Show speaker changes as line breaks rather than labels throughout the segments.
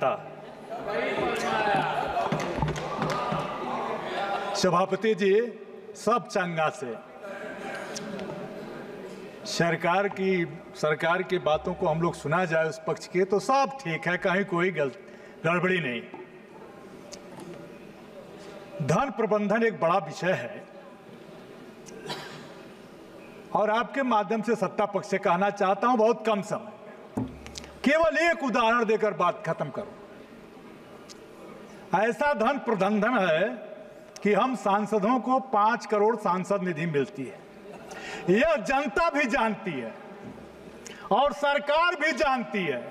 खाता। सभापति जी, सब चंगा से सरकार की बातों को हम लोग सुना जाए उस पक्ष के, तो सब ठीक है, कहीं कोई गड़बड़ी नहीं। धन प्रबंधन एक बड़ा विषय है और आपके माध्यम से सत्ता पक्ष से कहना चाहता हूं, बहुत कम समय, केवल एक उदाहरण देकर बात खत्म करूं। ऐसा धन प्रबंधन है कि हम सांसदों को 5 करोड़ सांसद निधि मिलती है, यह जनता भी जानती है और सरकार भी जानती है,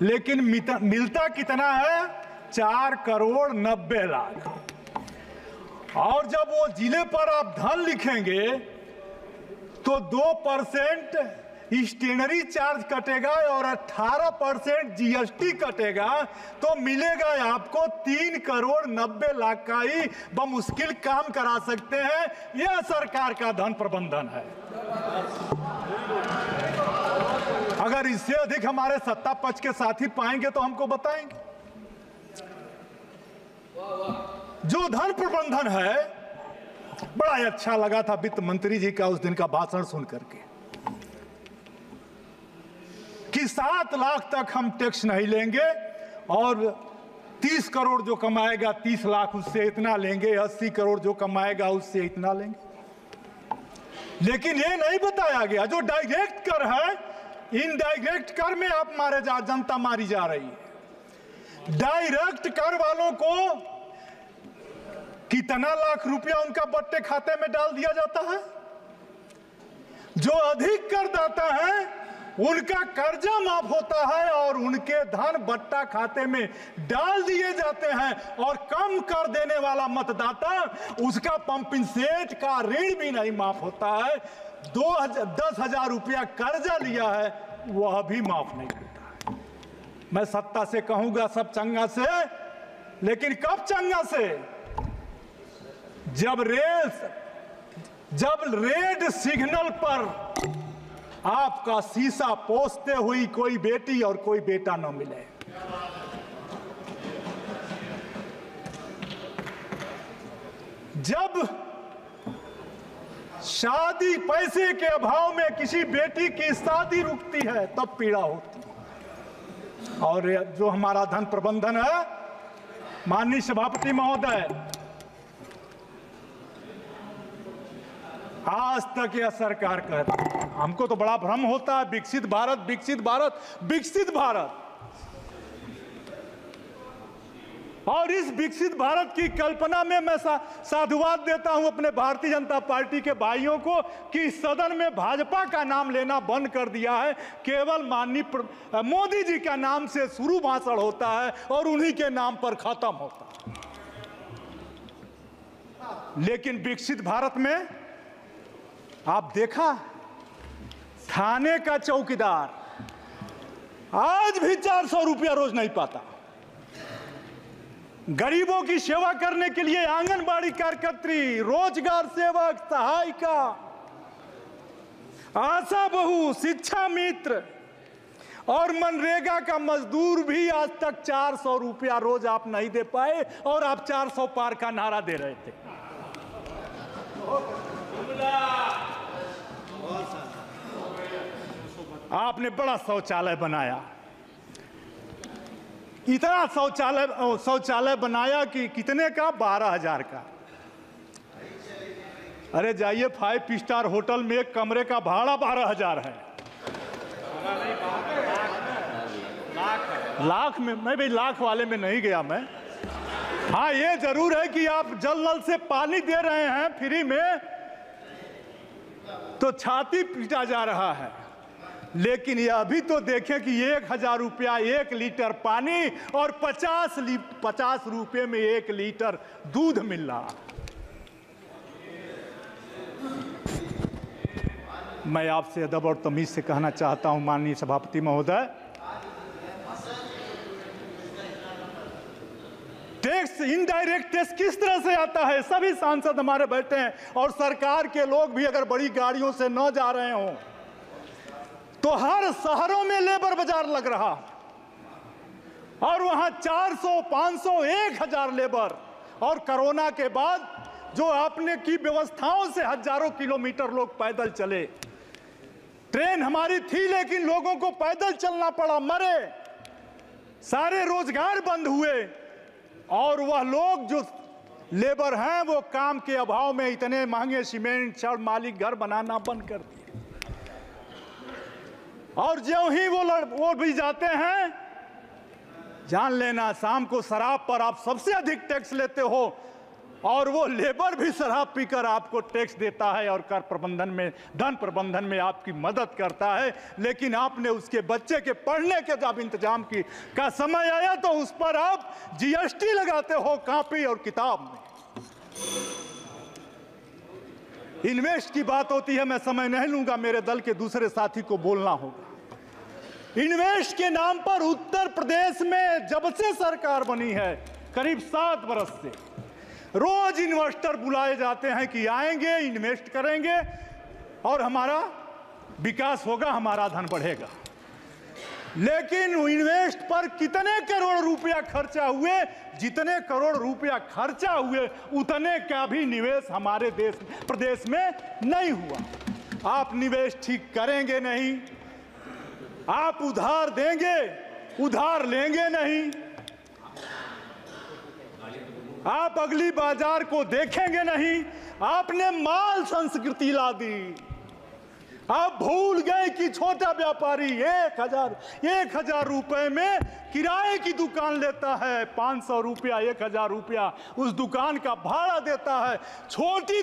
लेकिन मिलता कितना है? 4 करोड़ 90 लाख। और जब वो जिले पर आप धन लिखेंगे तो 2% स्टेशनरी चार्ज कटेगा और 18% जीएसटी कटेगा, तो मिलेगा आपको 3 करोड़ 90 लाख का ही बमुश्किल काम करा सकते हैं। यह सरकार का धन प्रबंधन है। अगर इससे अधिक हमारे सत्ता पक्ष के साथी पाएंगे तो हमको बताएंगे। जो धन प्रबंधन है, बड़ा अच्छा लगा था वित्त मंत्री जी का उस दिन का भाषण सुन करके कि 7 लाख तक हम टैक्स नहीं लेंगे और 30 करोड़ जो कमाएगा 30 लाख उससे इतना लेंगे, 80 करोड़ जो कमाएगा उससे इतना लेंगे। लेकिन ये नहीं बताया गया जो डायरेक्ट कर है, इनडायरेक्ट कर में आप जनता मारी जा रही है। डायरेक्ट कर वालों को कितना लाख रुपया उनका बट्टे खाते में डाल दिया जाता है। जो अधिक करदाता है उनका कर्जा माफ होता है और उनके धन बट्टा खाते में डाल दिए जाते हैं, और कम कर देने वाला मतदाता उसका पंपिंग सेट का ऋण भी नहीं माफ होता है। 10,000 रुपया कर्जा लिया है वह भी माफ नहीं होता है। मैं सत्ता से कहूंगा सब चंगा से, लेकिन कब चंगा से? जब रेड सिग्नल पर आपका शीशा पोंछते हुई कोई बेटी और कोई बेटा न मिले। जब शादी पैसे के अभाव में किसी बेटी की शादी रुकती है तब पीड़ा होती है। और जो हमारा धन प्रबंधन है, माननीय सभापति महोदय, आज तक यह सरकार कहती है, हमको तो बड़ा भ्रम होता है विकसित भारत विकसित भारत विकसित भारत, और इस विकसित भारत की कल्पना में मैं साधुवाद देता हूं अपने भारतीय जनता पार्टी के भाइयों को कि सदन में भाजपा का नाम लेना बंद कर दिया है। केवल माननीय मोदी जी का नाम से शुरू भाषण होता है और उन्हीं के नाम पर खत्म होता है। लेकिन विकसित भारत में आप देखा, थाने का चौकीदार आज भी 400 रुपया रोज नहीं पाता। गरीबों की सेवा करने के लिए आंगनबाड़ी कार्यकर्त्री, रोजगार सेवक, सहायिका, आशा बहू, शिक्षा मित्र और मनरेगा का मजदूर भी आज तक 400 रुपया रोज आप नहीं दे पाए, और आप 400 पार का नारा दे रहे थे। आपने बड़ा शौचालय बनाया, इतना शौचालय बनाया कि कितने का? 12,000 का। अरे जाइए 5 स्टार होटल में एक कमरे का भाड़ा 12,000 है। लाख में नहीं भाई, लाख वाले में नहीं गया मैं। हाँ, ये जरूर है कि आप जल नल से पानी दे रहे हैं फ्री में तो छाती पीटा जा रहा है, लेकिन यह भी तो देखें कि 1,000 रुपया 1 लीटर पानी और 50 रुपये में 1 लीटर दूध मिल रहा। मैं आपसे अदब और तमीज से कहना चाहता हूं माननीय सभापति महोदय, टैक्स, इनडायरेक्ट टैक्स किस तरह से आता है? सभी सांसद हमारे बैठे हैं और सरकार के लोग भी अगर बड़ी गाड़ियों से न जा रहे हों तो हर शहरों में लेबर बाजार लग रहा, और वहां 400, 500, 1000 लेबर। और कोरोना के बाद जो आपने की व्यवस्थाओं से हजारों किलोमीटर लोग पैदल चले। ट्रेन हमारी थी लेकिन लोगों को पैदल चलना पड़ा, मरे, सारे रोजगार बंद हुए। और वह लोग जो लेबर हैं वो काम के अभाव में इतने महंगे सीमेंट छड़ मालिक घर बनाना बंद कर दिए। और जो ही वो भी जाते हैं, जान लेना शाम को शराब पर आप सबसे अधिक टैक्स लेते हो, और वो लेबर भी शराब पीकर आपको टैक्स देता है और कर प्रबंधन में, धन प्रबंधन में आपकी मदद करता है। लेकिन आपने उसके बच्चे के पढ़ने के जब इंतजाम का समय आया तो उस पर आप जीएसटी लगाते हो कॉपी और किताब में। इन्वेस्ट की बात होती है, मैं समय नहीं लूंगा, मेरे दल के दूसरे साथी को बोलना होगा। इन्वेस्ट के नाम पर उत्तर प्रदेश में जब से सरकार बनी है, करीब 7 वर्ष से, रोज इन्वेस्टर बुलाए जाते हैं कि आएंगे, इन्वेस्ट करेंगे और हमारा विकास होगा, हमारा धन बढ़ेगा। लेकिन इन्वेस्ट पर कितने करोड़ रुपया खर्चा हुए? जितने करोड़ रुपया खर्चा हुए उतने का भी निवेश हमारे प्रदेश में नहीं हुआ। आप निवेश ठीक करेंगे नहीं, आप उधार देंगे, उधार लेंगे नहीं, आप अगली बाजार को देखेंगे नहीं। आपने माल संस्कृति ला दी। आप भूल गए कि छोटा व्यापारी 1000 रुपए में किराए की दुकान लेता है, 500 रुपया, 1000 रुपया उस दुकान का भाड़ा देता है। छोटी